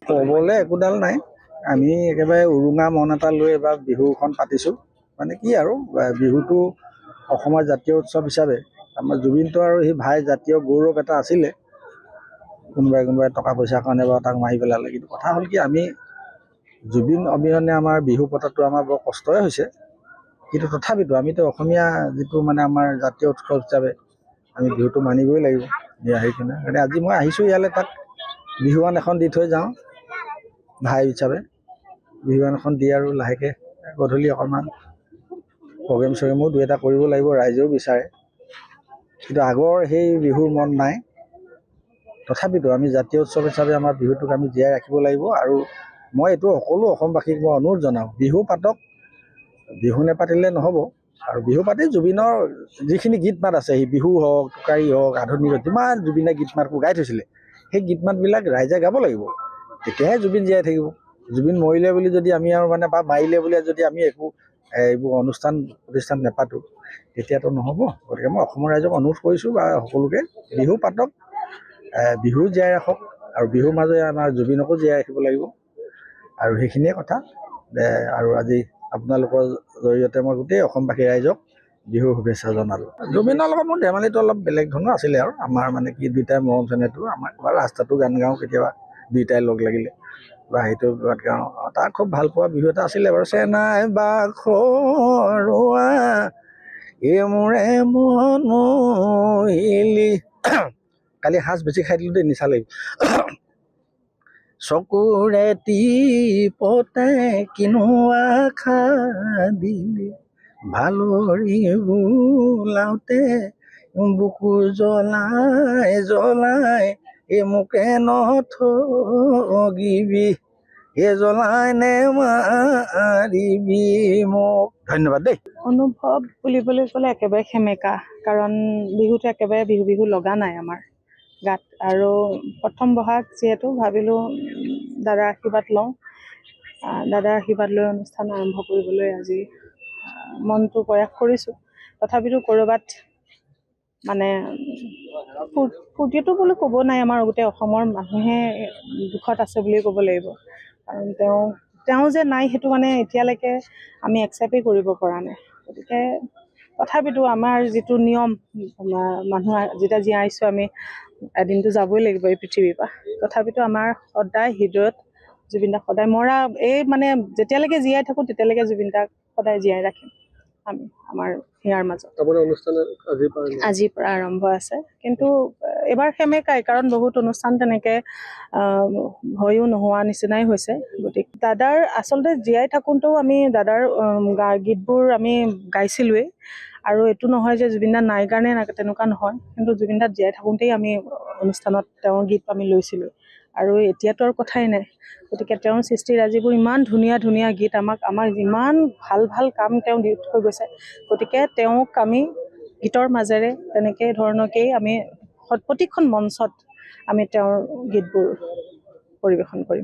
ক'বলৈ একোডাল নাই। আমি একেবাৰে উৰুঙা মন এটা লৈ এবাৰ বিহুখন পাতিছোঁ। মানে কি আৰু বিহুটো অসমৰ জাতীয় উৎসৱ হিচাপে আমাৰ জুবিনটো আৰু সেই ভাই জাতীয় গৌৰৱ এটা আছিলে। কোনোবাই টকা পইচাৰ কাৰণে বাৰু তাক মাৰি পেলালে, কিন্তু কথা হ'ল কি আমি জুবিন অবিহনে আমাৰ বিহু পতাটো আমাৰ বৰ কষ্টই হৈছে। কিন্তু তথাপিতো আমিতো অসমীয়া যিটো মানে আমাৰ জাতীয় উৎসৱ হিচাপে আমি বিহুটো মানিবই লাগিব সেইকাৰণে আজি মই আহিছোঁ ইয়ালৈ, তাক বিহুৱান এখন দি থৈ যাওঁ ভাই হিচাপে। বিহুৱান এখন দি আৰু লাহেকৈ গধূলি অকণমান প্ৰগ্ৰেম চগ্ৰেমো দুই এটা কৰিব লাগিব, ৰাইজেও বিচাৰে। কিন্তু আগৰ সেই বিহুৰ মন নাই। তথাপিতো আমি জাতীয় উৎসৱ হিচাপে আমাৰ বিহুটোক আমি জীয়াই ৰাখিব লাগিব। আৰু মই এইটো সকলো অসমবাসীক মই অনুৰোধ জনাওঁ, বিহু পাতক, বিহু নেপাতিলে নহ'ব। আৰু বিহু পাতি জুবিনৰ যিখিনি গীত মাত আছে, সেই বিহু হওক, টোকাৰী হওক, আধুনিক যিমান জুবিনে গীত মাতবোৰ গাই থৈছিলে, সেই গীত মাতবিলাক ৰাইজে গাব লাগিব, তেতিয়াহে জুবিন জীয়াই থাকিব। জুবিন মৰিলে বুলি যদি আমি আৰু মানে বা মাৰিলে বুলি যদি আমি একো এইবোৰ অনুষ্ঠান প্ৰতিষ্ঠান নেপাতোঁ, তেতিয়াতো নহ'ব। গতিকে মই অসমৰ ৰাইজক অনুৰোধ কৰিছোঁ বা সকলোকে বিহু পাতক, বিহু জীয়াই ৰাখক, আৰু বিহুৰ মাজে আমাৰ জুবিনকো জীয়াই ৰাখিব লাগিব। আৰু সেইখিনিয়ে কথা। আৰু আজি আপোনালোকৰ জৰিয়তে মই গোটেই অসমবাসী ৰাইজক বিহুৰ শুভেচ্ছা জনালোঁ। জুবিনৰ লগত মোৰ ধেমালিটো অলপ বেলেগ ধৰণৰ আছিলে আৰু আমাৰ মানে কি দুয়োটাই মৰম চেনেহটো আমাৰ ৰাস্তাটো গান গাওঁ কেতিয়াবা দুয়োটাই লগ লাগিলে, বা সেইটো গান গাওঁ। তাৰ খুব ভাল পোৱা বিহু এটা আছিলে বাৰু, চেনাই বাখৰুৱা এই মোৰে মন মহিলি। কালি সাজ বেছি খাই দিলোঁ দেই, নিচা লাগিব। চকুৰে টিপতে কিনো আশা দিলি, ভালৰি বোলাওতে বুকু জ্বলাই জ্বলাই এই মোকে নথগিবি, এই জ্বলাই নেমাৰিবি মোক। ধন্যবাদ দেই। অনুভৱ বুলিবলৈ ক'লে একেবাৰে সেমেকা, কাৰণ বিহুটো একেবাৰে বিহু লগা নাই আমাৰ গাত। আৰু প্ৰথম বহাগ যিহেতু ভাবিলোঁ দাদাৰ আশীৰ্বাদ লওঁ, দাদাৰ আশীৰ্বাদ লৈ অনুষ্ঠান আৰম্ভ কৰিবলৈ আজি মনটো প্ৰয়াস কৰিছোঁ। তথাপিতো ক'ৰবাত মানে ফূৰ্তিটো বুলি ক'ব নাই, আমাৰ গোটেই অসমৰ মানুহে দুখত আছে বুলিয়ে ক'ব লাগিব। কাৰণ তেওঁ যে নাই সেইটো মানে এতিয়ালৈকে আমি একচেপ্টেই কৰিব পৰা নাই। গতিকে তথাপিতো আমাৰ যিটো নিয়ম, মানুহ যেতিয়া জীয়াইছোঁ আমি এদিনটো যাবই লাগিব এই পৃথিৱীৰ পৰা। তথাপিতো আমাৰ সদায় হৃদয়ত জুবিন দাক সদায় মৰা, এই মানে যেতিয়ালৈকে জীয়াই থাকোঁ তেতিয়ালৈকে জুবিন দাক সদায় জীয়াই ৰাখিম আমি আমাৰ হিয়াৰ মাজত। আজিৰ পৰা আৰম্ভ আছে, কিন্তু এবাৰ সেমেকাই, কাৰণ বহুত অনুষ্ঠান তেনেকৈ হয়ো নোহোৱা নিচিনাই হৈছে। গতিকে দাদাৰ আচলতে জীয়াই থাকোঁতেও আমি দাদাৰ গীতবোৰ আমি গাইছিলোঁৱেই। আৰু এইটো নহয় যে জুবিন দা নাই কাৰণে তেনেকুৱা নহয়, কিন্তু জুবিন দাত জীয়াই থাকোঁতেই আমি অনুষ্ঠানত তেওঁৰ গীত আমি লৈছিলোঁ। আৰু এতিয়াতো আৰু কথাই নাই। গতিকে তেওঁৰ সৃষ্টিৰাজিবোৰ ইমান ধুনীয়া ধুনীয়া গীত, আমাক ইমান ভাল ভাল কাম তেওঁ দি থৈ গৈছে। গতিকে তেওঁক আমি গীতৰ মাজেৰে তেনেকৈ ধৰণকেই আমি প্ৰতিখন মঞ্চত আমি তেওঁৰ গীতবোৰ পৰিৱেশন কৰিম।